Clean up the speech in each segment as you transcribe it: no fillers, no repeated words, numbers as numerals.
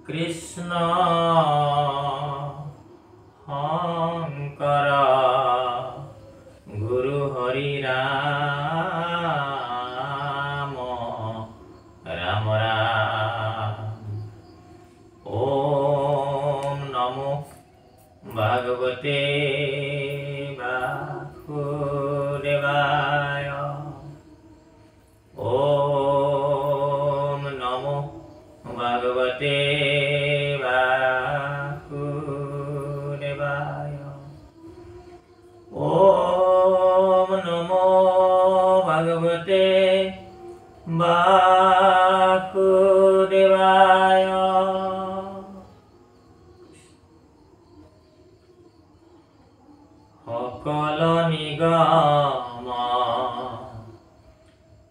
কৃষ্ণ শংকৰ গুৰু হৰি ৰাম ৰাম ৰাম। ওম নমো ভগৱতে বাসুদেৱায়। ওম নমো ভগৱতে বাসুদেৱায়। ওম নমো ভগৱতে বাসুদেৱায়। সকল নিগম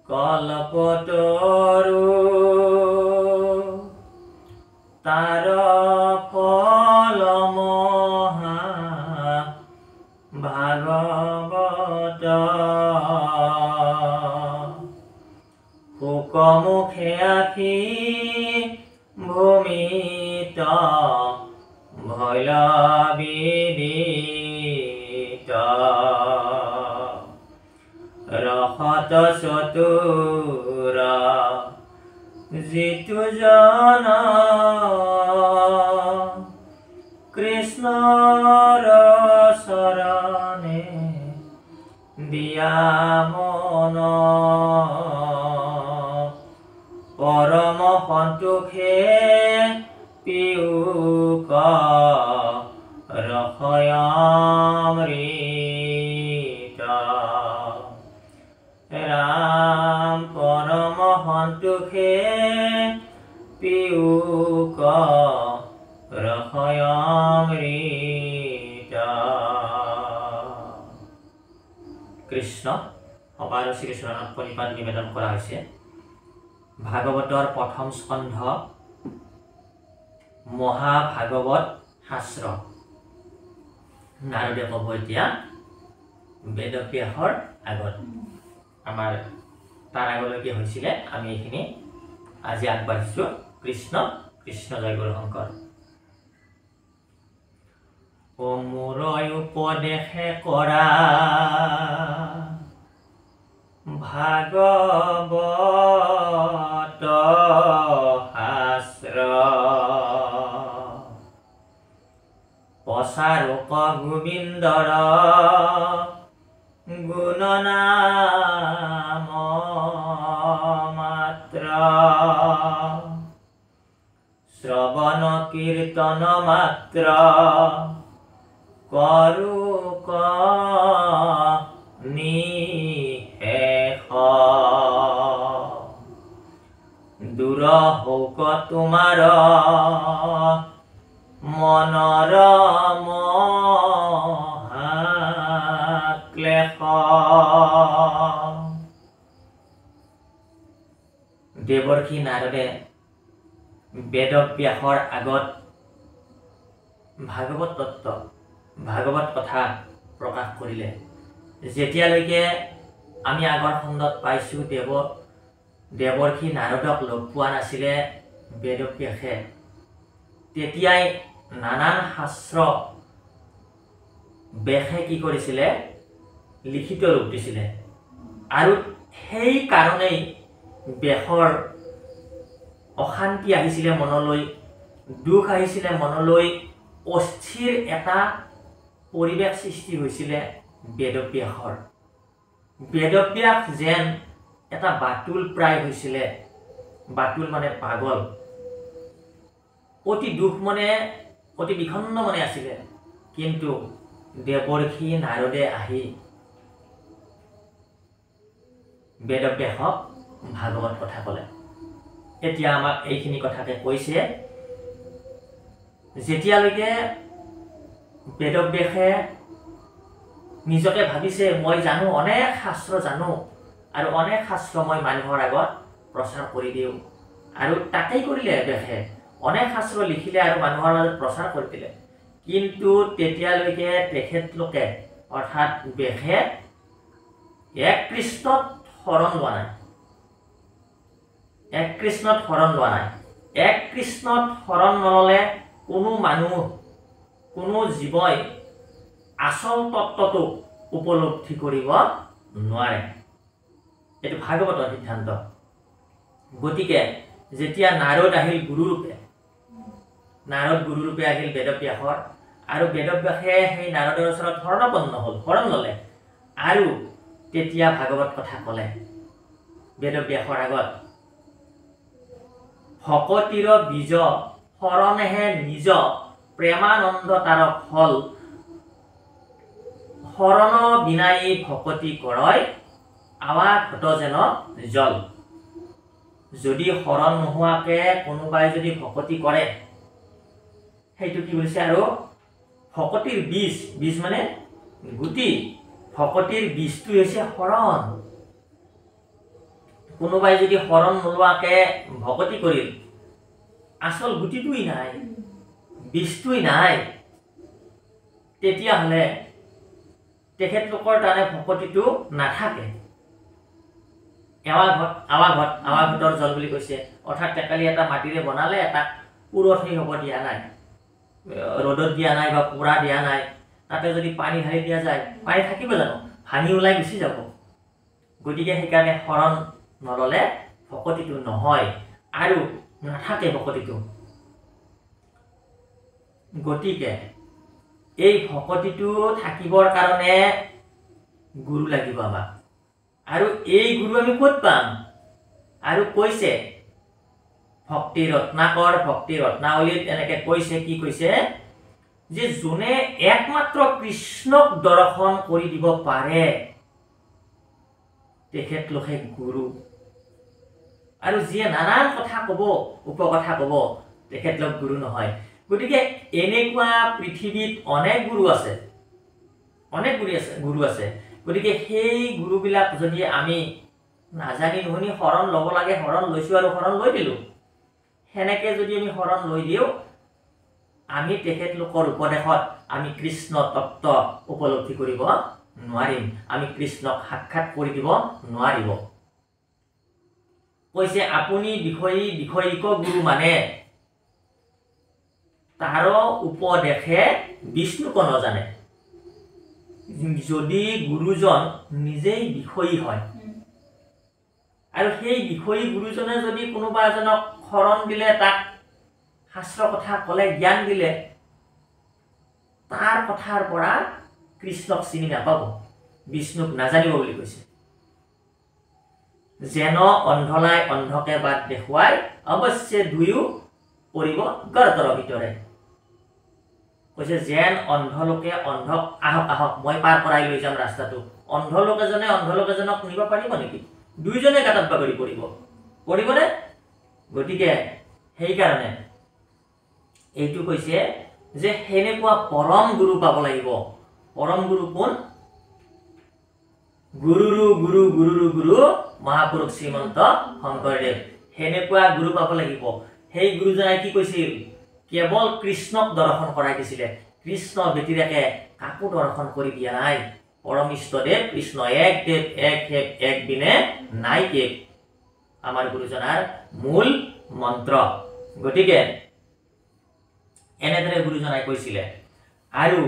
কল্পতৰু তাৰ ফল মহা ভাগৱত। শোকমুখে আখি ভূমিত ভৈল বিদিত। ৰসত চতুৰ যিটো জন কৃষ্ণৰ চৰণে দিয়া মন। পৰম সন্তোষে পিউক ৰসয়ামৃত। ৰাম পৰম সন্তোষে পিউক ৰসয়ামৃত। কৃষ্ণ অপাৰ শ্ৰীচৰণত প্ৰণিপাত নিবেদন কৰা হৈছে। ভাগৱতৰ প্ৰথম স্কন্ধ মহাভাগৱত শাস্ত্ৰ। নাৰদে ক'ব এতিয়া বেদব্যাসৰ আগত। আমাৰ তাৰ আগলৈকে হৈছিলে, আমি এইখিনি আজি আগবাঢ়িছোঁ। কৃষ্ণ কৃষ্ণ জয় গুৰু শংকৰ। ও মোৰ উপদেশে কৰা ভাগৱত শাস্ত্ৰ। প্ৰচাৰক গোবিন্দৰ গুণ নাম মাত্ৰ। শ্ৰৱণ কীৰ্তন মাত্ৰ কৰোক নিশেষ। দূৰ হৌক তোমাৰ মনৰ মহাক্লেশ। দেৱৰ্ষি নাৰদে বেদব্যাসৰ আগত ভাগৱত তত্ত্ব, ভাগৱত কথা প্ৰকাশ কৰিলে। যেতিয়ালৈকে আমি আগৰ খণ্ডত পাইছোঁ, দেৱৰ্ষি নাৰদক লগ পোৱা নাছিলে বেদব্যাসে, তেতিয়াই নানান শাস্ত্ৰ ব্যাসে কি কৰিছিলে, লিখিত ৰূপ দিছিলে। আৰু সেই কাৰণেই ব্যাসৰ অশান্তি আহিছিলে মনলৈ, দুখ আহিছিলে মনলৈ, অস্থিৰ এটা পৰিৱেশ সৃষ্টি হৈছিলে বেদব্যাসৰ। বেদব্যাস যেন এটা বাতুল প্ৰায় হৈছিলে। বাতুল মানে পাগল, অতি দুখ মনে, অতি বিষণ্ণ মনে আছিলে। কিন্তু দেৱৰ্ষি নাৰদে আহি বেদব্যাসক ভাগৱত কথা ক'লে। এতিয়া আমাক এইখিনি কথাকে কৈছে। যেতিয়ালৈকে বেদব্যাসে নিজকে ভাবিছে মই জানো, অনেক শাস্ত্ৰ জানো, আৰু অনেক শাস্ত্ৰ মই মানুহৰ আগত প্ৰচাৰ কৰি দিওঁ, আৰু তাকেই কৰিলে ব্যাসে। অনেক শাস্ত্ৰ লিখিলে আৰু মানুহৰ মাজত প্ৰচাৰ কৰি দিলে। কিন্তু তেতিয়ালৈকে তেখেতলোকে অৰ্থাৎ ব্যাসে এক কৃষ্ণত শৰণ লোৱা নাই। এক কৃষ্ণত শৰণ লোৱা নাই। এক কৃষ্ণত শৰণ নললে কোনো মানুহ কোনো জীৱই আচল তত্ত্বটো উপলব্ধি কৰিব নোৱাৰে। এইটো ভাগৱতৰ সিদ্ধান্ত। গতিকে যেতিয়া নাৰদ আহিল গুৰুৰূপে, নাৰদ গুৰুৰূপে আহিল বেদব্যাসৰ, আৰু বেদব্যাসে সেই নাৰদৰ ওচৰত শৰণাপন্ন হ'ল, শৰণ ল'লে, আৰু তেতিয়া ভাগৱত কথা ক'লে বেদব্যাসৰ আগত। ভকতিৰ বীজ শৰণেহে নিজ, প্ৰেমানন্দ তাৰ ফল, শৰণ বিনাই ভকতি কৰয়, আৱা ঘট যেন জল। যদি শৰণ নোহোৱাকে কোনোবাই যদি ভকতি কৰে, সেইটো কি বুলিছে? আৰু ভকতিৰ বীজ, বীজ মানে গুটি, ভকতিৰ বীজটো হৈছে শৰণ। কোনোবাই যদি শৰণ নোলোৱাকে ভকতি কৰিল, আচল গুটিটোই নাই, বীজটোই নাই, তেতিয়াহ'লে তেখেতলোকৰ তাৰে ভকতিটো নাথাকে। আৱাঘটৰ জল বুলি কৈছে, অৰ্থাৎ টেকালি এটা মাটিৰে বনালে, তাক পুৰত সেই হ'ব দিয়া নাই, ৰ'দত দিয়া নাই বা পোৰা দিয়া নাই, তাতে যদি পানী ঢালি দিয়া যায়, পানী থাকিব জানো? ভাঙি ওলাই গুচি যাব। গতিকে সেইকাৰণে শৰণ নললে ভকতিটো নহয়, আৰু নাথাকে ভকতিটো। গতিকে এই ভকতিটো থাকিবৰ কাৰণে গুৰু লাগিব আমাক। আৰু এই গুৰু আমি ক'ত পাম? আৰু কৈছে ভক্তি ৰত্নাকৰ, ভক্তি ৰত্নাৱলীত এনেকে কৈছে, কি কৈছে? যে যোনে একমাত্ৰ কৃষ্ণক দৰ্শন কৰি দিব পাৰে, তেখেতলোকে গুৰু। আৰু যিয়ে নানান কথা ক'ব, উপকথা ক'ব, তেখেতলোক গুৰু নহয়। গতিকে এনেকুৱা পৃথিৱীত অনেক গুৰু আছে, অনেক গুৰু আছে। গতিকে সেই গুৰুবিলাক যদি আমি নাজানি নুশুনি শৰণ ল'ব লাগে, শৰণ লৈছোঁ আৰু শৰণ লৈ দিলোঁ, সেনেকে যদি আমি শৰণ লৈ দিওঁ, আমি তেখেতলোকৰ উপদেশত আমি কৃষ্ণ তত্ত্ব উপলব্ধি কৰিব নোৱাৰিম, আমি কৃষ্ণক সাক্ষাৎ কৰি দিব নোৱাৰিব। কৈছে আপুনি বিষয়িক গুৰু মানে, তাৰ উপদেশে বিষ্ণুক নজানে। যদি গুৰুজন নিজেই বিষয়ী হয়, আৰু সেই বিষয়ী গুৰুজনে যদি কোনোবা এজনক শৰণ দিলে, তাক শাস্ত্ৰ কথা ক'লে, জ্ঞান দিলে, তাৰ কথাৰ পৰা কৃষ্ণক চিনি নাপাব, বিষ্ণুক নাজানিব বুলি কৈছে। যেন অন্ধলাই অন্ধকে বাট দেখুৱাই, অৱশ্যে দুয়ো পৰিব গৰ্তৰ ভিতৰে। কৈছে যেন অন্ধলোকে অন্ধক আহক আহক মই পাৰ কৰাই লৈ যাম ৰাস্তাটো, অন্ধলোক এজনক নিব পাৰিব নেকি? দুইজনে গাঁতত বাগৰি পৰিবনে? গতিকে সেইকাৰণে এইটো কৈছে যে সেনেকুৱা পৰম গুৰু পাব লাগিব। পৰম গুৰু কোন? গুৰুৰু গুৰু গুৰুৰু গুৰু মহাপুৰুষ শ্ৰীমন্ত শংকৰদেৱ। সেনেকুৱা গুৰু পাব লাগিব। সেই গুৰুজনাই কি কৈছিল? কেৱল কৃষ্ণক দৰ্শন কৰাই দিছিলে, কৃষ্ণ ব্যতিৰেকে কাকো দৰ্শন কৰি দিয়া নাই। পৰম ইষ্টদেৱ কৃষ্ণ এক দেৱ, এক হেৱ, এক বিনে নাই কেৱ, আমাৰ গুৰুজনাৰ মূল মন্ত্ৰ। গতিকে এনেদৰে গুৰুজনাই কৈছিলে। আৰু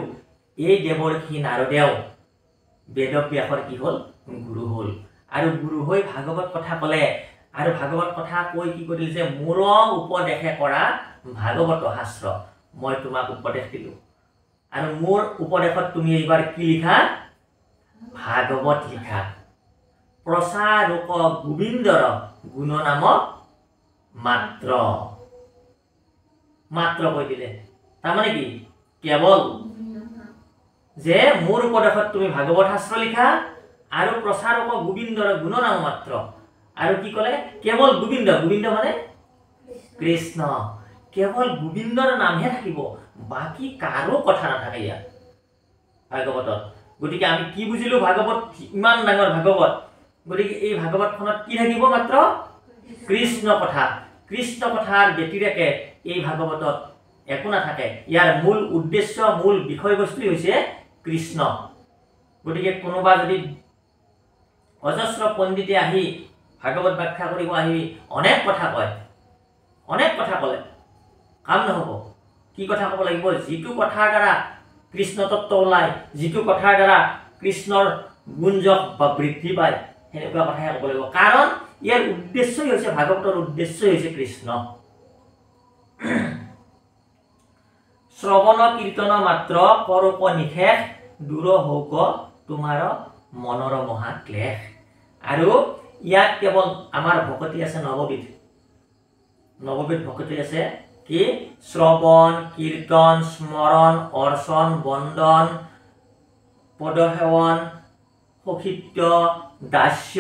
এই দেৱৰ্ষি নাৰদেও বেদব্যাসৰ কি হ'ল? গুৰু হ'ল। আৰু গুৰু হৈ ভাগৱত কথা ক'লে, আৰু ভাগৱত কথা কৈ কি কৰিল? যে মোৰ উপদেশে কৰা ভাগৱত শাস্ত্ৰ মই তোমাক উপদেশ দিলোঁ, আৰু মোৰ উপদেশত তুমি এইবাৰ কি লিখা? ভাগৱত লিখা। প্ৰচাৰক গোবিন্দৰ গুণ নাম মাত্ৰ। মাত্ৰ কৈ দিলে, তাৰমানে কি? কেৱল যে মোৰ উপদেশত তুমি ভাগৱত শাস্ত্ৰ লিখা, আৰু প্ৰচাৰক গোবিন্দৰ গুণ নাম মাত্ৰ। আৰু কি ক'লে? কেৱল গোবিন্দ, গোবিন্দ মানে কৃষ্ণ, কেৱল গোবিন্দৰ নামহে থাকিব, বাকী কাৰো কথা নাথাকে ইয়াত ভাগৱতত। গতিকে আমি কি বুজিলো? ভাগৱত ইমান ডাঙৰ ভাগৱত, গতিকে এই ভাগৱতখনত কি থাকিব? মাত্ৰ কৃষ্ণ কথা। কৃষ্ণ কথাৰ ব্যতিৰেকে এই ভাগৱতত একো নাথাকে। ইয়াৰ মূল উদ্দেশ্য, মূল বিষয়বস্তু হৈছে কৃষ্ণ। গতিকে কোনোবা যদি অজস্ৰ পণ্ডিতে আহি ভাগৱত ব্যাখ্যা কৰিব আহি অনেক কথা কয়, অনেক কথা ক'লে, কাম নহ'ব কি কথা ক'ব লাগিব যিটো কথাৰ দ্বাৰা কৃষ্ণ তত্ত্ব ওলায় যিটো কথাৰ দ্বাৰা কৃষ্ণৰ গুঞ্জক বা বৃদ্ধি পায় সেনেকুৱা কথাহে ক'ব লাগিব কাৰণ ইয়াৰ উদ্দেশ্যই হৈছে ভাগৱতৰ উদ্দেশ্যই হৈছে কৃষ্ণ শ্ৰৱণ কীৰ্তন মাত্ৰ কৰূপ নিশেষ দূৰ হৌক তোমাৰ মনৰ মহা ক্লেশ আৰু ইয়াত কেৱল আমাৰ ভকতি আছে নৱবিধ ভকতি আছে কি শ্ৰৱণ কীৰ্তন স্মৰণ অৰ্চন বন্দন পদসেৱন সখিত্য দাস্য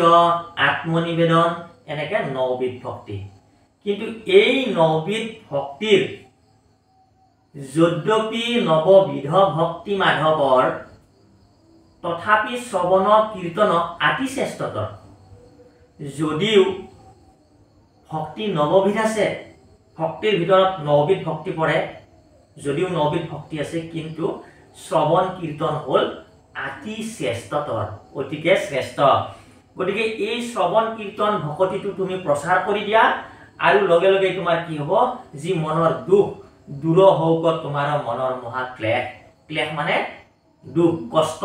আত্মনিবেদন এনেকে 9বিধ ভক্তি কিন্তু এই 9বিধ ভক্তিৰ যদ্যপি নৱবিধ ভক্তি মাধৱৰ তথাপি শ্ৰৱণ কীৰ্তন আতি শ্ৰেষ্ঠতৰ যদিও ভক্তি 9বিধ আছে ভক্তিৰ ভিতৰত 9বিধ ভক্তি পৰে যদিও 9বিধ ভক্তি আছে কিন্তু শ্ৰৱণ কীৰ্তন হ'ল আতি শ্ৰেষ্ঠতৰ অতিকে শ্ৰেষ্ঠ গতিকে এই শ্ৰৱণ কীৰ্তন ভকতিটো তুমি প্ৰচাৰ কৰি দিয়া আৰু লগে লগে তোমাৰ কি হ'ব যি মনৰ দুখ দূৰ হওক তোমাৰ মনৰ মহা ক্লেশ মানে দুখ কষ্ট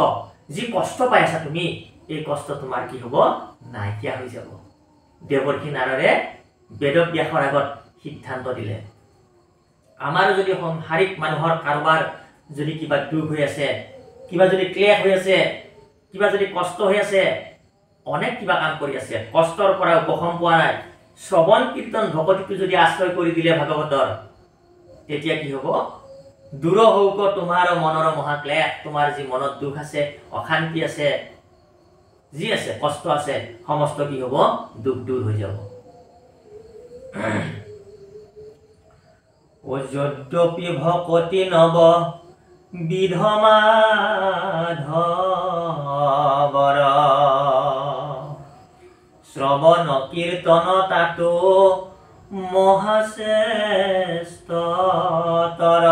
যি কষ্ট পাই আছা তুমি এই কষ্ট তোমাৰ কি হ'ব নাইকিয়া হৈ যাব দেৱৰ্ষি নাৰদে বেদব্যাসৰ আগত সিদ্ধান্ত দিলে আমাৰো যদি সংসাৰিক মানুহৰ কাৰোবাৰ যদি কিবা দুখ হৈ আছে কিবা যদি ক্লেশ হৈ আছে কিবা যদি কষ্ট হৈ আছে অনেক কিবা কাম কৰি আছে কষ্টৰ পৰা উপশম পোৱা নাই শ্ৰৱণ কীৰ্তন ভকতিটো যদি আশ্ৰয় কৰি দিলে ভাগৱতৰ তেতিয়া কি হ'ব দূৰ হওক তোমাৰ মনৰ মহা ক্লেশ তোমাৰ যি মনত দুখ আছে অশান্তি আছে যি আছে কষ্ট আছে সমস্ত কি হ'ব দুখ দূৰ হৈ যাব ও যদ্যপি ভকতি নব বিধ মাধৱৰ শ্ৰৱণ কীৰ্তন তাতো মহাশ্ৰেষ্ঠতৰ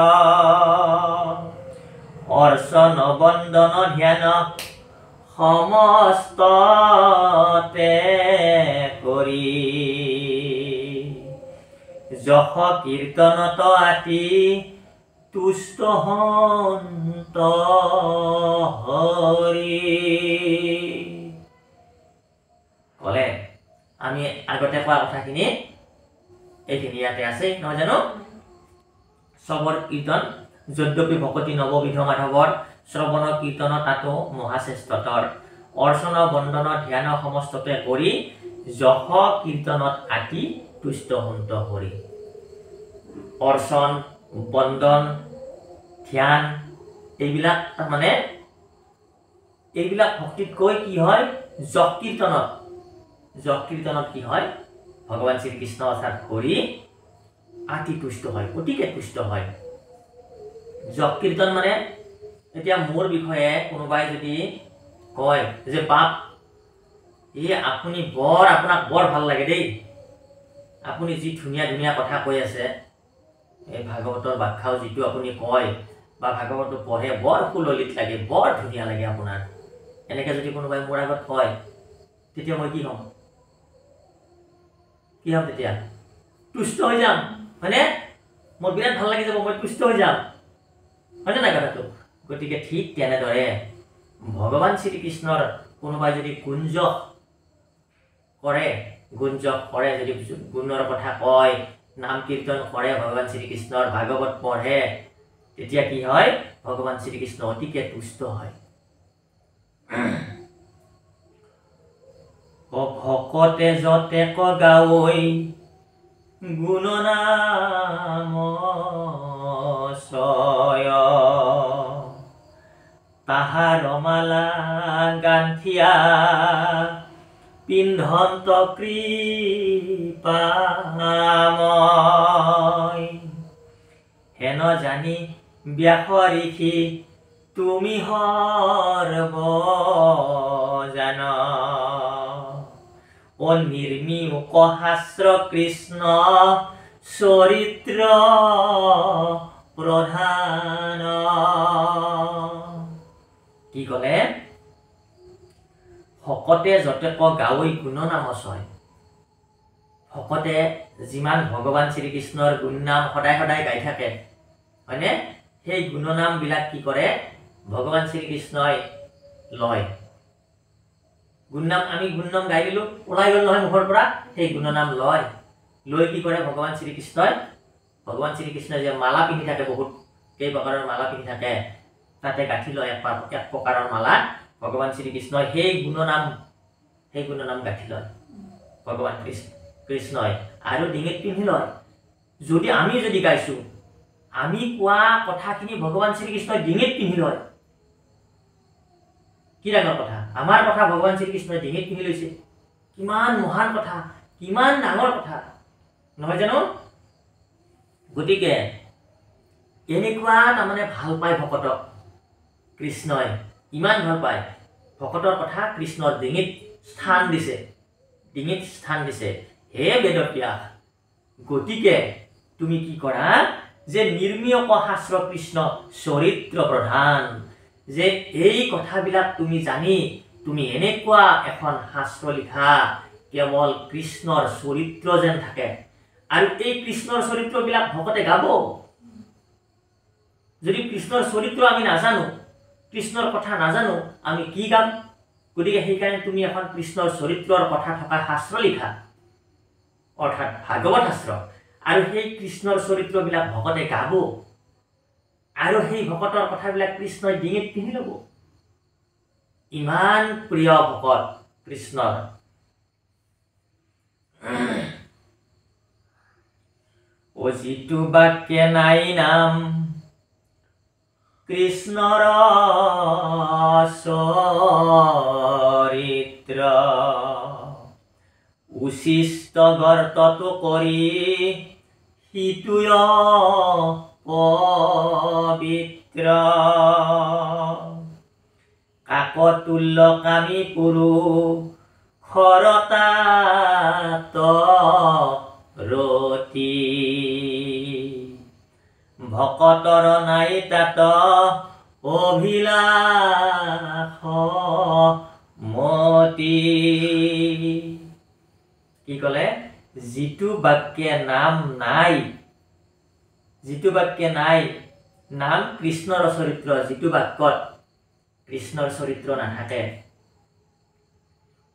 অৰ্চন বন্দন ধ্যান সমস্ততে কৰি যশ কীৰ্তনত আতি তুষ্ট হন্ত হৰি কলে আমি আগতে কোৱা কথাখিনি এইখিনি ইয়াতে আছে নহয় জানো শ্ৰৱণ কীৰ্তন যদ্যপি ভকতি নৱবিধ মাধৱৰ শ্ৰৱণ কীৰ্তন তাতো মহাশ্ৰেষ্ঠতৰ অৰ্চন বন্দন ধ্যান সমস্ততে কৰি যশ কীৰ্তনত আতি তুষ্ট হন্ত হৰি অৰ্চন বন্দন ধ্যান এইবিলাক মানে এইবিলাক ভক্তিতকৈ কি হয় যশ কীৰ্তনত কি হয় ভগৱান শ্ৰীকৃষ্ণ অৰ্থাৎ হৰি আতি তুষ্ট হয় অতিকে তুষ্ট হয় যশ কীৰ্তন মানে এতিয়া মোৰ বিষয়ে কোনোবাই যদি কয় যে বাপ আপুনি আপোনাক বৰ ভাল লাগে দেই আপুনি যি ধুনীয়া ধুনীয়া কথা কৈ আছে এই ভাগৱতৰ ব্যাখ্যাও যিটো আপুনি কয় বা ভাগৱতটো পঢ়ে বৰ সুললিত লাগে বৰ ধুনীয়া লাগে আপোনাৰ এনেকৈ যদি কোনোবাই মোৰ আগত কয় তেতিয়া মই কি হ'ম তেতিয়া তুষ্ট হৈ যাম হয়নে মোৰ বিৰাট ভাল লাগি যাব মই তুষ্ট হৈ যাম হয়নে নাই কথাটো গতিকে ঠিক তেনেদৰে ভগৱান শ্ৰীকৃষ্ণৰ কোনোবাই যদি গুঞ্জক কৰে যদি গুণৰ কথা কয় নাম কীৰ্তন কৰে ভগৱান শ্ৰীকৃষ্ণৰ ভাগৱত পঢ়ে তেতিয়া কি হয় ভগৱান শ্ৰীকৃষ্ণ অতিকে তুষ্ট হয় ভকতে যতে গাৱৈ গুণ নাম ছয় তাহাৰ মালা গান্থিয়া পিন্ধন্ত কৃপাময় হেন জানি ব্যাস ঋষি তুমি সৰ্বজান ও নিৰ্মীয়ক শাস্ত্ৰ কৃষ্ণ চৰিত্ৰ প্ৰধান কি ক'লে ভকতে যতে গাৱৈ গুণ নাম ছয় ভকতে যিমান ভগৱান শ্ৰীকৃষ্ণৰ গুণনাম সদায় সদায় গাই থাকে হয়নে সেই গুণনামবিলাক কি কৰে ভগৱান শ্ৰীকৃষ্ণই লয় গুণনাম আমি গুণনাম গাই দিলোঁ ওলাই গ'ল নহয় মুখৰ পৰা সেই গুণনাম লয় লৈ কি কৰে ভগৱান শ্ৰীকৃষ্ণই যে মালা পিন্ধি থাকে বহুত কেই প্ৰকাৰৰ মালা পিন্ধি থাকে তাতে গাঁঠি লয় এক প্ৰকাৰৰ মালা ভগৱান শ্ৰীকৃষ্ণই সেই গুণনাম গাঁঠি লয় ভগৱান কৃষ্ণই আৰু ডিঙিত পিন্ধি লয় যদি আমি গাইছোঁ আমি কোৱা কথাখিনি ভগৱান শ্ৰীকৃষ্ণই ডিঙিত পিন্ধি লয় কি ডাঙৰ কথা আমাৰ কথা ভগৱান শ্ৰীকৃষ্ণই ডিঙিত পিন্ধি লৈছে কিমান মহান কথা কিমান ডাঙৰ কথা নহয় জানো গতিকে এনেকুৱা তাৰমানে ভাল পায় ভকতক কৃষ্ণই ইমান ভাল পায় ভকতৰ কথা কৃষ্ণৰ ডিঙিত স্থান দিছে হে বেদব্যাস গতিকে তুমি কি কৰা যে নিৰ্মীয়ক শাস্ত্ৰ কৃষ্ণ চৰিত্ৰ প্ৰধান যে এই কথাবিলাক তুমি জানি তুমি এনেকুৱা এখন শাস্ত্ৰ লিখা কেৱল কৃষ্ণৰ চৰিত্ৰ যেন থাকে আৰু এই কৃষ্ণৰ চৰিত্ৰবিলাক ভকতে গাব যদি কৃষ্ণৰ চৰিত্ৰ আমি নাজানো কৃষ্ণৰ কথা নাজানো আমি কি গাম গতিকে সেইকাৰণে তুমি এখন কৃষ্ণৰ চৰিত্ৰৰ কথা থকা শাস্ত্ৰ লিখা অৰ্থাৎ ভাগৱত শাস্ত্ৰ আৰু সেই কৃষ্ণৰ চৰিত্ৰবিলাক ভকতে গাব আৰু সেই ভকতৰ কথাবিলাক কৃষ্ণই ডিঙিত পিন্ধি ল'ব ইমান প্ৰিয় ভকত কৃষ্ণৰ ও যিটো বাক্যে নাই নাম কৃষ্ণৰ চৰিত্ৰ উচিষ্ট গৰ্তটো কৰি সিটোয় পবিত্ৰ কাকতুল্য কামি পুৰুষৰতাত ৰতি ভকতৰ নাই তাত অভিলাষ মতি কি কলে যিটো বাক্যে নাম নাই নাম কৃষ্ণৰ চৰিত্ৰ যিটো বাক্যত কৃষ্ণৰ চৰিত্ৰ নাথাকে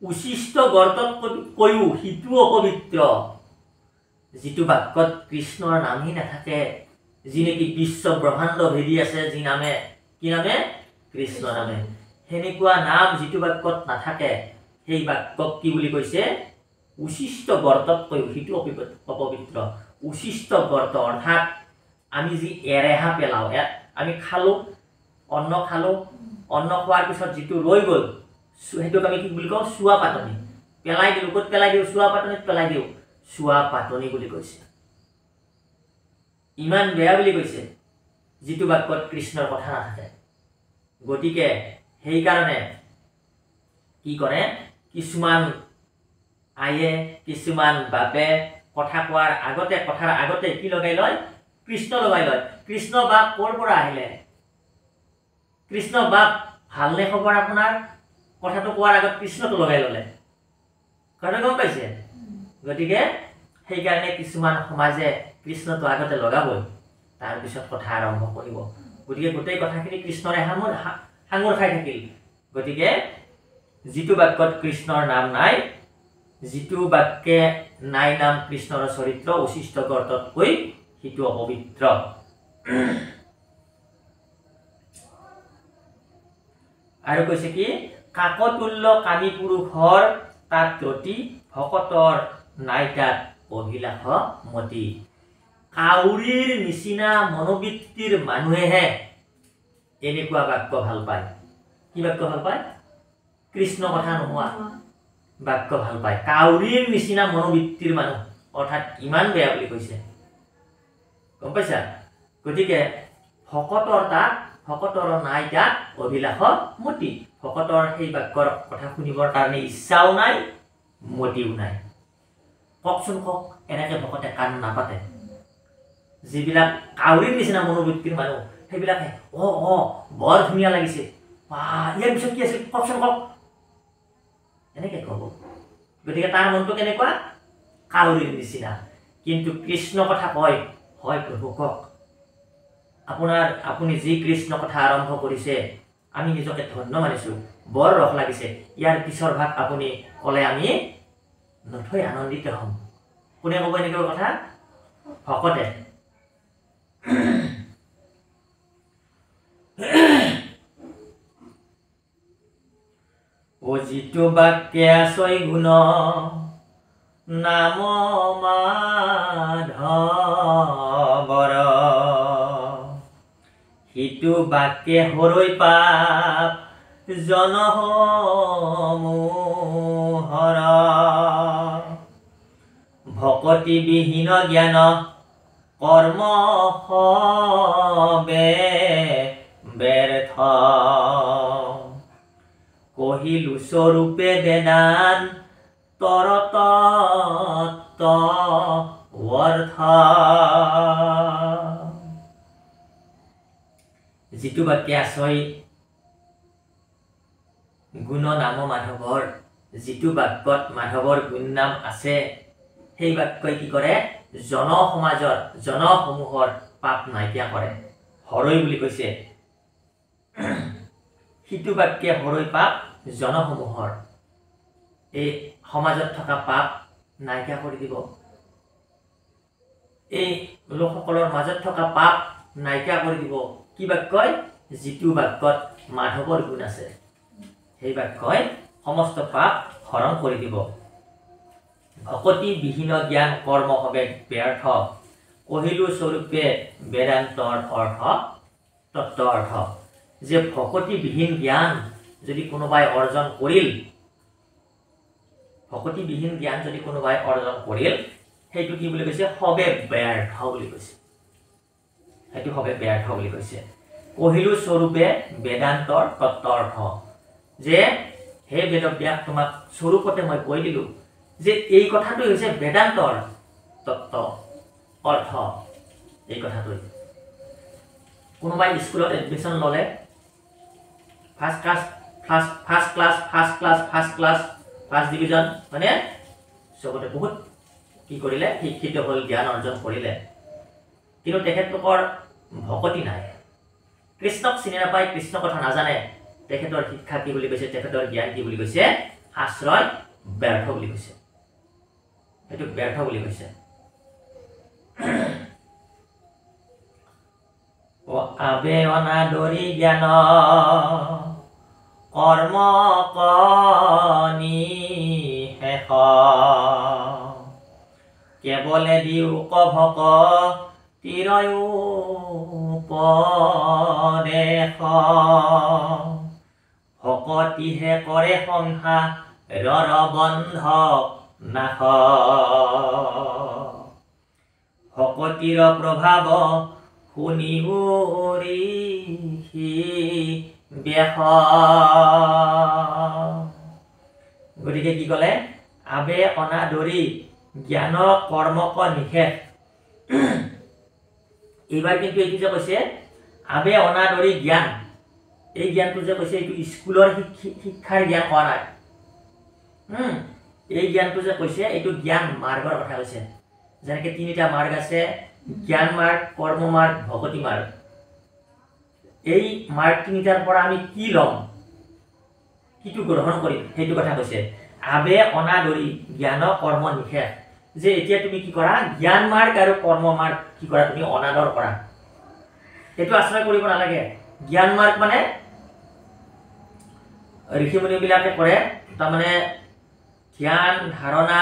উচিষ্ট গৰ্তত কৈও সিটো অপবিত্ৰ যিটো বাক্যত কৃষ্ণৰ নামই নাথাকে যি নেকি বিশ্ব ব্ৰহ্মাণ্ড ভেদি আছে যি নামে কি নামে কৃষ্ণ নামে সেনেকুৱা নাম যিটো বাক্যত নাথাকে সেই বাক্যক কি বুলি কৈছে উচিষ্ট গৰ্তত কৈও সিটো অপবিত্ৰ উচিষ্ট গৰ্ত অৰ্থাৎ আমি যি এৰেহা পেলাওঁ আমি খালোঁ অন্ন খোৱাৰ পিছত যিটো ৰৈ গ'ল সেইটোক আমি কি বুলি কওঁ চুৱা পাতনি পেলাই দিওঁ ক'ত পেলাই দিওঁ চুৱা পাতনিত পেলাই দিওঁ চুৱা পাতনি বুলি কৈছে ইমান বেয়া বুলি কৈছে যিটো বাক্যত কৃষ্ণৰ কথা নাথাকে গতিকে সেইকাৰণে কি কৰে কিছুমান আয়ে কিছুমান বাপে কথাৰ আগতে কি লগাই লয় কৃষ্ণ লগাই লয় কৃষ্ণ বাপ ক'ৰ পৰা আহিলে কৃষ্ণ বাপ ভালনে খবৰ আপোনাৰ কথাটো কোৱাৰ আগত কৃষ্ণটো লগাই ল'লে কথা গম পাইছে গতিকে সেইকাৰণে কিছুমান সমাজে কৃষ্ণটো আগতে লগাবই তাৰপিছত কথা আৰম্ভ কৰিব গতিকে গোটেই কথাখিনি কৃষ্ণৰে সাঙুৰ খাই থাকিল গতিকে যিটো বাক্যত কৃষ্ণৰ নাম নাই যিটো বাক্যে নাই নাম কৃষ্ণৰ চৰিত্ৰ উচিষ্ট গৰ্তত কৈ সিটো অপবিত্ৰ আৰু কৈছে কি কাকতুল্য কামি পুৰুষৰ তাত ৰতি ভকতৰ নাই তাত অভিলাষ মতি কাউৰীৰ নিচিনা মনোবৃত্তিৰ মানুহেহে এনেকুৱা বাক্য ভাল পায় কি বাক্য ভাল পায় কৃষ্ণ কথা নোহোৱা বাক্য ভাল পায় কাউৰীৰ নিচিনা মনোবৃত্তিৰ মানুহ অৰ্থাৎ ইমান বেয়া বুলি কৈছে গম পাইছা গতিকে ভকতৰ নাই তাত অভিলাষ মতি ভকতৰ সেই বাক্যৰ কথা শুনিবৰ কাৰণে ইচ্ছাও নাই মতিও নাই কওকচোন কওক এনেকে ভকতে কাণ নাপাতে যিবিলাক কাউৰীৰ নিচিনা মনোবৃত্তিৰ মানুহ সেইবিলাকে বৰ ধুনীয়া লাগিছে ইয়াৰ পিছত কি আছিল কওকচোন কওক এনেকে ক'ব গতিকে তাৰ মনটো কেনেকুৱা কাউৰীৰ নিচিনা কিন্তু কৃষ্ণ কথা কয় হয় প্ৰভু কওক আপুনি যি কৃষ্ণ কথা আৰম্ভ কৰিছে আমি নিজকে ধন্য মানিছো বৰ ৰস লাগিছে ইয়াৰ পিছৰ ভাগ আপুনি ক'লে আমি নথৈ আনন্দিত হ'ম কোনে ক'ব এনেকুৱা কথা ভকতে ও যিটো বাক্যে আছই গুণ নাম মাধৱৰ সিটো বাক্যে হৰৈ পাপ জনসমূহৰ ভকতি বিহীন জ্ঞান কৰ্ম হবে ব্যৰ্থ কহিলু স্বৰূপে বেদান তৰতত্ত্ব অৰ্থ যিটো বাক্যে আছই গুণ নাম মাধৱৰ যিটো বাক্যত মাধৱৰ গুণ নাম আছে সেই বাক্যই কি কৰে জনসমূহৰ পাপ নাইকিয়া কৰে হৰৈ বুলি কৈছে সিটো বাক্যে হৰৈ পাপ জনসমূহৰ এই সমাজত থকা পাপ নাইকিয়া কৰি দিব এই লোকসকলৰ মাজত থকা পাপ নাইকিয়া কৰি দিব কি বাক্যই যিটো বাক্যত মাধৱৰ গুণ আছে সেই বাক্যই সমস্ত পাপ হৰণ কৰি দিব ভকতি বিহীন জ্ঞান কৰ্ম হবে ব্যৰ্থ কহিলু স্বৰূপে বেদান্তৰ অৰ্থ তত্ত্ব অৰ্থ যে ভকতি বিহীন জ্ঞান যদি কোনোবাই অৰ্জন কৰিল ভকতি বিহীন জ্ঞান যদি কোনোবাই অৰ্জন কৰিল সেইটো কি বুলি কৈছে হবে ব্যৰ্থ বুলি কৈছে সেইটো হবে ব্যৰ্থ বুলি কৈছে কহিলু স্বৰূপে বেদান্তৰ তত্ত্ব অৰ্থ যে হে বেদব্যাস তোমাক স্বৰূপতে মই কৈ দিলো যে এই কথাটো হৈছে বেদান্তৰ তত্ত্ব অৰ্থ এই কথাটো কোনোবাই স্কুলত এডমিশন ললে ফাৰ্ষ্ট ক্লাছ ফাৰ্ষ্ট ডিভিজন মানে চবতে বহুত কি কৰিলে শিক্ষিত হ'ল জ্ঞান অৰ্জন কৰিলে কিন্তু তেখেতলোকৰ ভকতি নাই কৃষ্ণক চিনি নাপায় কৃষ্ণ কথা নাজানে তেখেতৰ শিক্ষা কি বুলি কৈছে তেখেতৰ জ্ঞান কি বুলি কৈছে আশ্ৰয় ব্যৰ্থ বুলি কৈছে এইটো ব্যৰ্থ বুলি কৈছে ও আবে অনাদৰি জ্ঞান কৰ্ম কনি শেষ কেৱলে দিউক ভক তিৰয়ো পদেশ ভকতিহে কৰে সংসাৰৰ বন্ধ নাশ ভকতিৰ প্ৰভাৱ শুনি ব্যাস গতিকে কি ক'লে আবে অনাদৰি জ্ঞান কৰ্মক নিষেধ এইবাৰ কিন্তু এইটো যে কৈছে আবে অনাদৰি জ্ঞান এই জ্ঞানটো যে কৈছে এইটো স্কুলৰ শিক্ষাৰ জ্ঞান হোৱা নাই এই জ্ঞানটো যে কৈছে এইটো জ্ঞান মাৰ্গৰ কথা কৈছে যেনেকৈ তিনিটা মাৰ্গ আছে জ্ঞান মাৰ্গ কৰ্ম মাৰ্গ ভকতি মাৰ্গ এই মাৰ্গ তিনিটাৰ পৰা আমি কি ল'ম কিটো গ্ৰহণ কৰিম সেইটো কথা কৈছে আবে অনাদৰি জ্ঞান কৰ্ম নিষেধ যে এতিয়া তুমি কি কৰা জ্ঞান মাৰ্গ আৰু কৰ্ম মাৰ্গ কি কৰা তুমি অনাদৰ কৰা এইটো আশ্ৰয় কৰিব নালাগে জ্ঞান মাৰ্গ মানে ঋষিমুনিবিলাকে কৰে তাৰমানে ধ্যান ধাৰণা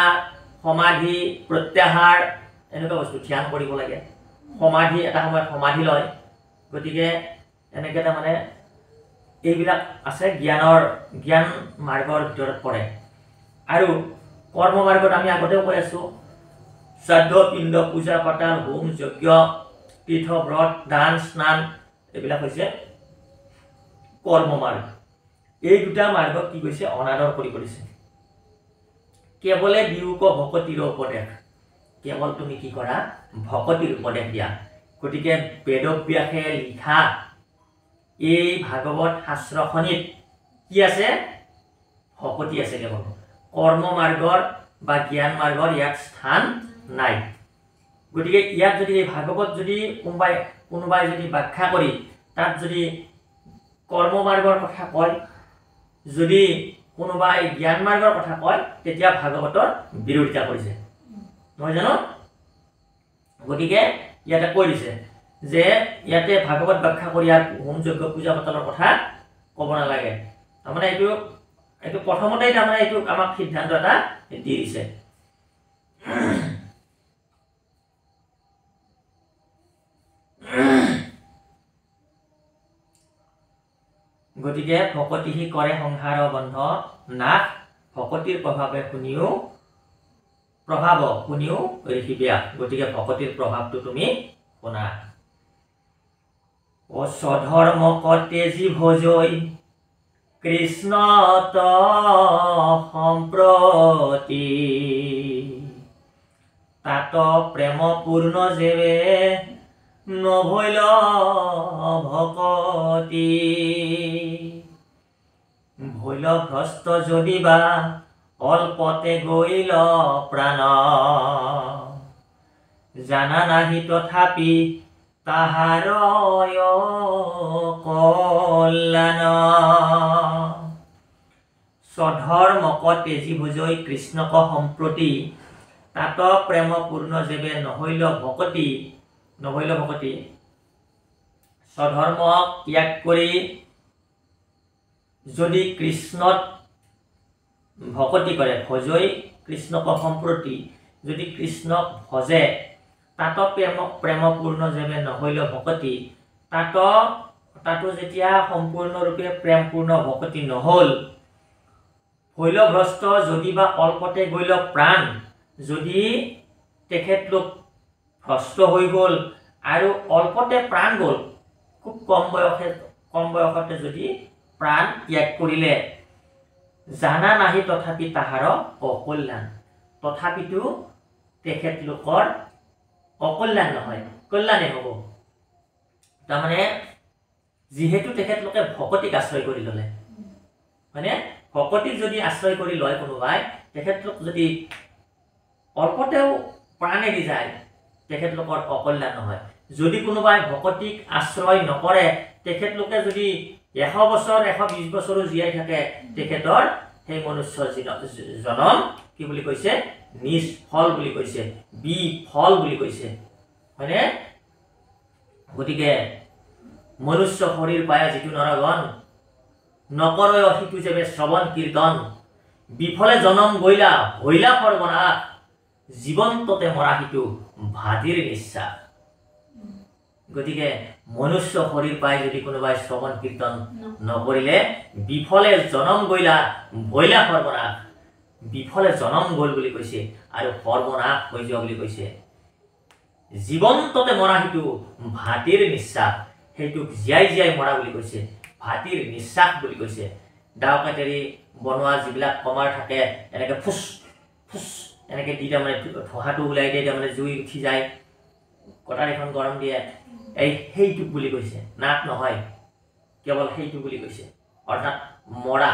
সমাধি প্ৰত্যাহাৰ এনেকুৱা বস্তু ধ্যান কৰিব লাগে সমাধি এটা সময়ত সমাধি লয় গতিকে এনেকৈ তাৰমানে এইবিলাক আছে জ্ঞান মাৰ্গৰ ভিতৰত পৰে আৰু কৰ্ম মাৰ্গত আমি আগতেও কৈ আছো শ্ৰাদ্ধ পিণ্ড পূজা পাতল হোম যজ্ঞ তীৰ্থ ব্ৰত দান স্নান এইবিলাক হৈছে কৰ্ম মাৰ্গ এই দুটা মাৰ্গক কি কৈছে অনাদৰ কৰি কৰিছে কেৱলে দিউক ভকতিৰ উপদেশ কেৱল তুমি কি কৰা ভকতিৰ উপদেশ দিয়া গতিকে বেদব্যাসে লিখা এই ভাগৱত শাস্ত্ৰখনিত কি আছে ভকতি আছে কেৱল কৰ্ম মাৰ্গৰ বা জ্ঞান মাৰ্গৰ ইয়াত স্থান নাই। গতিকে ইয়াত যদি এই ভাগৱত যদি কোনোবাই যদি ব্যাখ্যা কৰি তাত যদি কৰ্ম মাৰ্গৰ কথা কয়, যদি কোনোবাই জ্ঞান মাৰ্গৰ কথা কয়, তেতিয়া ভাগৱতৰ বিৰোধিতা কৰিছে, নহয় জানো? গতিকে ইয়াতে কৈ দিছে যে ইয়াতে ভাগৱত ব্যাখ্যা কৰি ইয়াৰ হোম যজ্ঞ পূজা পাতলৰ কথা ক'ব নালাগে। তাৰমানে এইটো প্ৰথমতেই তাৰমানে এইটো আমাক সিদ্ধান্ত এটা দি দিছে। গতিকে ভকতিহি কৰে সংসাৰ বন্ধ নাশ, ভকতিৰ প্ৰভাৱে শুনিও ঋষি ব্যাস। গতিকে ভকতিৰ প্ৰভাৱটো তুমি শুনা। ও স্বধৰ্ম তেজী ভোজৈ কৃষ্ণ সম্প্ৰতি, তাত প্ৰেম পূৰ্ণ যেবে নভৈল ভকতি, ভৈল ভ্ৰষ্ট যদিবা অল্পতে গৈল প্ৰাণ, জানা নাহি তথাপি তাহাৰ কল্যাণ। স্বধৰ্মক তেজী ভোজৈ কৃষ্ণক সম্প্ৰতি, তাত প্ৰেম পূৰ্ণ যেবে নহৈল ভকতি। স্বধৰ্মক ত্যাগ কৰি যদি কৃষ্ণত ভকতি কৰে, ভোজৈ কৃষ্ণক সম্প্ৰতি, যদি কৃষ্ণক ভজে, তাত প্ৰেম পূৰ্ণ যেবে নহৈল ভকতি, তাতো যেতিয়া সম্পূৰ্ণৰূপে প্ৰেমপূৰ্ণ ভকতি নহ'ল, ভৈল ভ্ৰষ্ট যদিবা অল্পতে গৈল প্ৰাণ, যদি তেখেতলোক ভ্ৰষ্ট হৈ গ'ল আৰু অল্পতে প্ৰাণ গ'ল, খুব কম বয়সতে যদি প্ৰাণ ত্যাগ কৰিলে, জানা নাহি তথাপি তাহাৰ অকল্যাণ, তথাপিতো তেখেতলোকৰ অকল্যাণ নহয়, কল্যাণে হ'ব। তাৰমানে যিহেতু তেখেতলোকে ভকতিক আশ্ৰয় কৰি ল'লে, হয়নে? ভকতিক যদি আশ্ৰয় কৰি লয় কোনোবাই, তেখেতলোক যদি অল্পতেও প্ৰাণ এৰি যায়, তেখেতলোকৰ অকল্যাণ নহয়। যদি কোনোবাই ভকতিক আশ্ৰয় নকৰে, তেখেতলোকে যদি 100 বছৰ 120 বছৰো জীয়াই থাকে, তেখেতৰ সেই মনুষ্য জনম কি বুলি কৈছে? নিষ্ফল বুলি কৈছে, বিফল বুলি কৈছে, হয়নে? গতিকে মনুষ্য শৰীৰ পায়া যিটো নৰগণ, নকৰয় সিটো যেবে শ্ৰৱণ কীৰ্তন, বিফলে জনম গৈলা হৈলা সৰ্বনাশ, জীৱন্ততে মৰা সিটো ভাতিৰ নিশ্বাস। গতিকে মনুষ্য শৰীৰ পাই যদি কোনোবাই শ্ৰৱণ কীৰ্তন নকৰিলে, বিফলে জনম গৈলা ভৈলা সৰ্বনাশ, বিফলে জনম গ'ল বুলি কৈছে আৰু সৰ্বনাশ হৈ যোৱা বুলি কৈছে। জীৱন্ততে মৰা সিটো ভাতিৰ নিশ্বাস, সেইটোক জীয়াই জীয়াই মৰা বুলি কৈছে, ভাতিৰ নিশ্বাস বুলি কৈছে। দাও কাটেৰি বনোৱা যিবিলাক কমাৰ থাকে, এনেকে ফুচ ফুচ এনেকে দি তাৰমানে ধোঁহাটো ওলাই দিয়ে, তাৰমানে জুই উঠি যায়, কটাৰীখন গৰম দিয়ে, সেইটোক বুলি কৈছে, নাক নহয়, কেৱল সেইটো বুলি কৈছে, অৰ্থাৎ মৰা।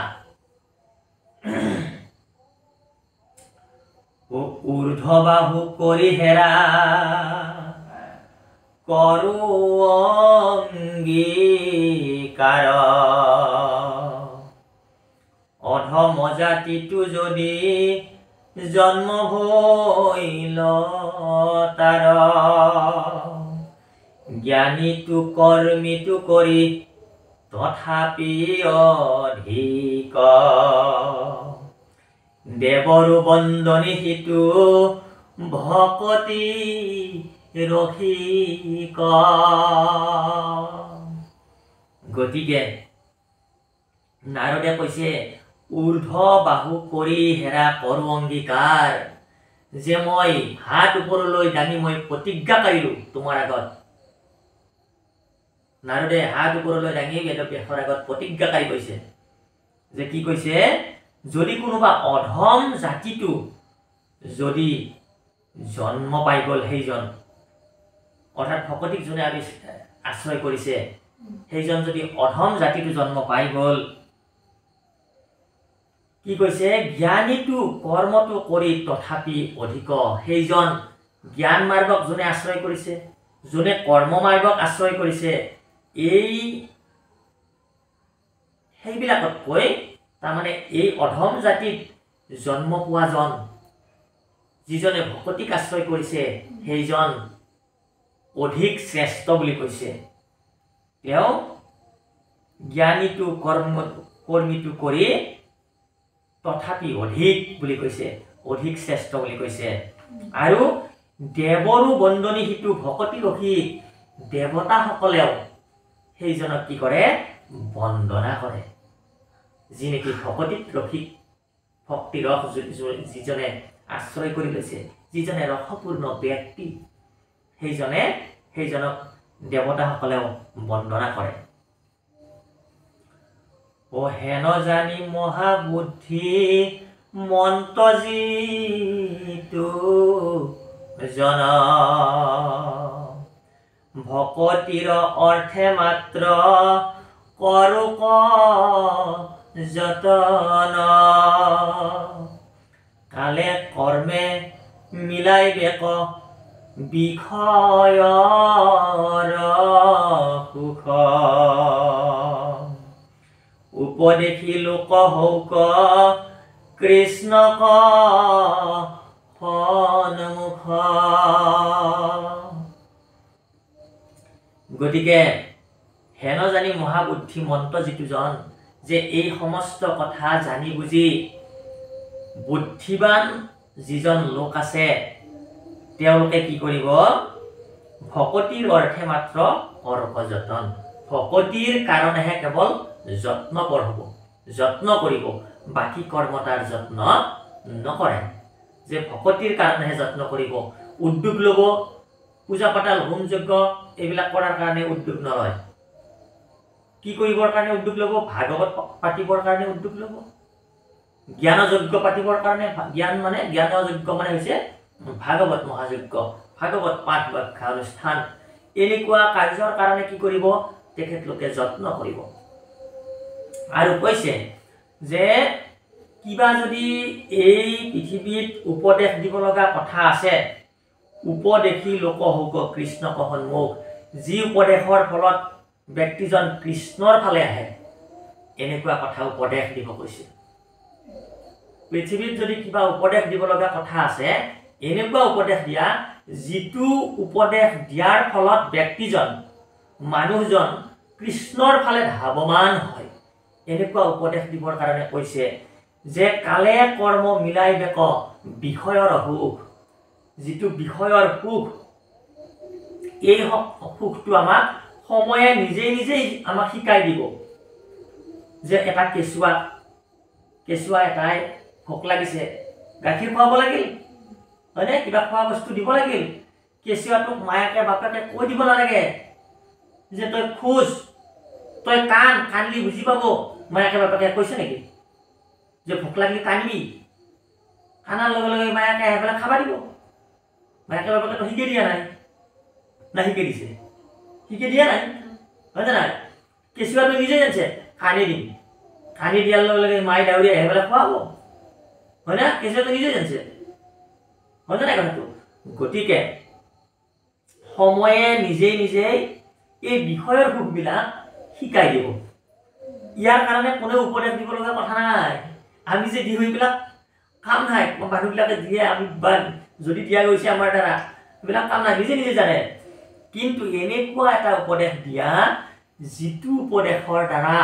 ঊৰ্ধ্ব বাহু কৰি হেৰা কৰো অংগীকাৰ, অধম জাতিটো যদি জন্ম হৈল তাৰ, জ্ঞানীটো কৰ্মীটো কৰি তথাপি অধিক, দেৱৰো বন্দনী সিটো ভকতি ৰসিক। গতিকে নাৰদে কৈছে, ঊৰ্ধ্ব বাহু কৰি হেৰা কৰো অংগীকাৰ, যে মই হাত ওপৰলৈ দাঙি মই প্ৰতিজ্ঞা কৰিলো তোমাৰ আগত। নাৰদে হাত ওপৰলৈ দাঙি বেদব্যাসৰ আগত প্ৰতিজ্ঞাকাৰী কৈছে, যে কি কৈছে? যদি কোনোবা অধম জাতিটো যদি জন্ম পাই গ'ল, সেইজন অৰ্থাৎ ভকতিক যোনে আশ্ৰয় কৰিছে, সেইজন যদি অধম জাতিটো জন্ম পাই গ'ল, কি কৈছে জ্ঞানীটো কৰ্মটো কৰি তথাপি অধিক সেইজন জ্ঞান মাৰ্গক যোনে আশ্ৰয় কৰিছে যোনে কৰ্ম মাৰ্গক আশ্ৰয় কৰিছে এই সেইবিলাকতকৈ তাৰমানে এই অধম জাতিত জন্ম পোৱাজন যিজনে ভকতিক আশ্ৰয় কৰিছে সেইজন অধিক শ্ৰেষ্ঠ বুলি কৈছে তেওঁ জ্ঞানীটো কৰ্মীটো কৰি তথাপি অধিক বুলি কৈছে অধিক শ্ৰেষ্ঠ বুলি কৈছে আৰু দেৱৰো বন্দনী হিতু ভকতি ৰসিক দেৱতাসকলেও সেইজনক কি কৰে বন্দনা কৰে যি নেকি ভকতিত ৰসিক ভক্তি ৰস যিজনে আশ্ৰয় কৰি লৈছে যিজনে ৰসপূৰ্ণ ব্যক্তি সেইজনক দেৱতাসকলেও বন্দনা কৰে ও হেন জানি মহাবুদ্ধি মন্তজিতু জন ভকতিৰ অৰ্থে মাত্ৰ কৰোক যতন কালে কৰ্মে মিলাই বেক বিষয়ৰ সুখ উপদেশী লোক হৌক কৃষ্ণক সন্মুখ গতিকে হেন জানি মহাবুদ্ধি মন্ত যিটোজন যে এই সমস্ত কথা জানি বুজি বুদ্ধিবান যিজন লোক আছে তেওঁলোকে কি কৰিব ভকতিৰ অৰ্থে মাত্ৰ কৰক যতন ভকতিৰ কাৰণেহে কেৱল যত্ন কৰিব বাকী কৰ্ম তাৰ যত্ন নকৰে যে ভকতিৰ কাৰণেহে যত্ন কৰিব উদ্যোগ ল'ব পূজা পাতাল হোম যজ্ঞ এইবিলাক কৰাৰ কাৰণে উদ্যোগ নলয় কি কৰিবৰ কাৰণে উদ্যোগ ল'ব ভাগৱত পাতিবৰ কাৰণে উদ্যোগ ল'ব জ্ঞান যজ্ঞ পাতিবৰ কাৰণে জ্ঞান যজ্ঞ মানে হৈছে ভাগৱত মহাযজ্ঞ ভাগৱত পাঠ ব্যাখ্যা অনুষ্ঠান এনেকুৱা কাৰ্যৰ কাৰণে কি কৰিব তেখেতলোকে যত্ন কৰিব আৰু কৈছে যে কিবা যদি এই পৃথিৱীত উপদেশ দিব লগা কথা আছে উপদেশী লোক হৌক কৃষ্ণক সন্মুখ যি উপদেশৰ ফলত ব্যক্তিজন কৃষ্ণৰ ফালে আহে এনেকুৱা কথা উপদেশ দিব কৈছে পৃথিৱীত যদি কিবা উপদেশ দিব লগা কথা আছে এনেকুৱা উপদেশ দিয়া যিটো উপদেশ দিয়াৰ ফলত ব্যক্তিজন মানুহজন কৃষ্ণৰ ফালে ধাৱমান হয় এনেকুৱা উপদেশ দিবৰ কাৰণে কৈছে যে কালে কৰ্ম মিলাই বেক বিষয়ৰ সুখ যিটো বিষয়ৰ সুখ এই সুখটো আমাক সময়ে নিজেই আমাক শিকাই দিব যে এটা কেঁচুৱা এটাই ভোক লাগিছে গাখীৰ খুৱাব লাগিল হয়নে কিবা খোৱা বস্তু দিব লাগিল কেঁচুৱাটোক মায়াকে বাপেকে কৈ দিব নালাগে যে তই খোজ তই কান্দি বুজি পাব মায়াকে বাপেকে কৈছে নেকি যে ভোক লাগিলে কান্দিবি কানাৰ লগে লগে মায়াকে আহি পেলাই খাবা দিব মায়াকে বাপেকে তো শিকাই দিয়া নাই না শিকাই দিছে শিকাই দিয়া নাই হয়নে নাই কেঁচুৱাটো নিজে জানিছে কান্দি দিম কান্দি দিয়াৰ লগে লগে মায়ে দাউৰি আহি পেলাই খুৱাব হয় না কেঁচুৱাটো নিজে জানিছে হয়নে নাই কথাটো গতিকে সময়ে নিজেই এই বিষয়ৰ সুখবিলাক শিকাই দিব ইয়াৰ কাৰণে কোনেও উপদেশ দিব লগা কথা নাই আমি যে দি এইবিলাক কাম নাই মানুহবিলাকে দিয়ে আমি যদি দিয়া গৈছে আমাৰ দ্বাৰা এইবিলাক কাম নাই নিজে জানে কিন্তু এনেকুৱা এটা উপদেশ দিয়া যিটো উপদেশৰ দ্বাৰা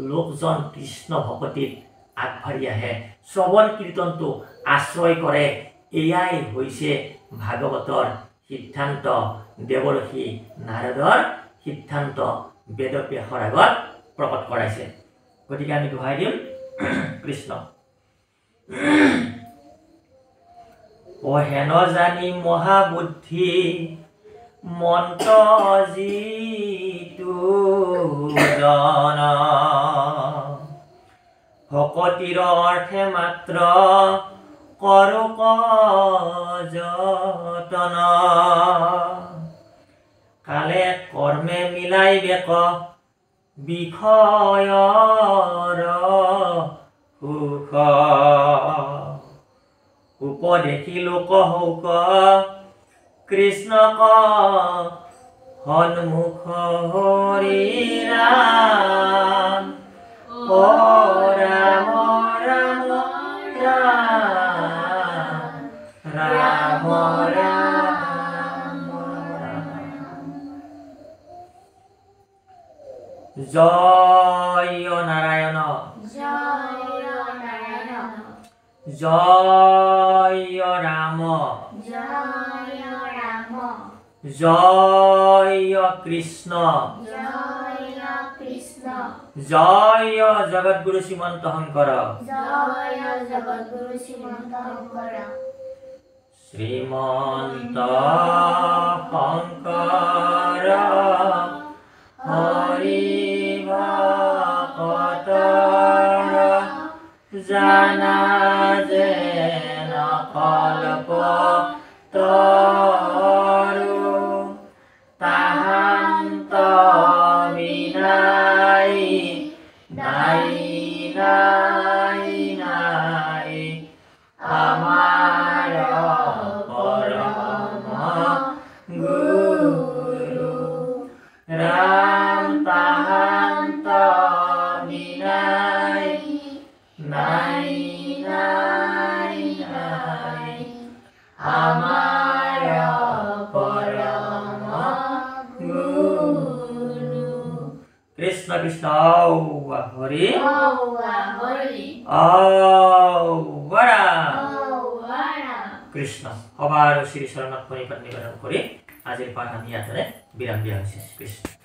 লোকজন কৃষ্ণ ভকতিত আগবাঢ়ি আহে শ্ৰৱণ কীৰ্তনটো আশ্ৰয় কৰে এয়াই হৈছে ভাগৱতৰ সিদ্ধান্ত দেৱৰ্ষি নাৰদৰ সিদ্ধান্ত বেদব্যাসৰ আগত প্ৰকট কৰাইছে গতিকে আমি দোহাই দিম কৃষ্ণ ও হেন জানি মহাবুদ্ধি মন্ত যিটো জন ভকতিৰ অৰ্থে মাত্ৰ কৰোক যতন কালে কৰ্মে মিলাই বেক বিষয়ৰ সুখ দুখ উপদেশী লোক হৌক কৃষ্ণ সন্মুখ হৰি ৰাম ও ৰাম ৰাম ৰাম ৰাম ৰাম জয় নাৰায়ণ জয় ৰাম জয় কৃষ্ণ জয় জগৎগুৰু শ্ৰীমন্ত শংকৰ শ্ৰীমন্ত শংকৰ হৰি ভকতৰ জানা যেন কল্প তৰু তাহান্ত বিনাই নাই নাই নাই আমাৰ পৰম গুৰু ৰাম তাহান্ত বিনাই নাই নাই নাই আমাৰ পৰম গুৰু কৃষ্ণ কৃষ্ণ হৰি কৃষ্ণ সবাৰ শ্ৰী চৰণত পৰিপাত নিবেদন কৰি আজিৰ পাঠ আমি ইয়াতে বিৰাম দিয়া হৈছে কৃষ্ণ।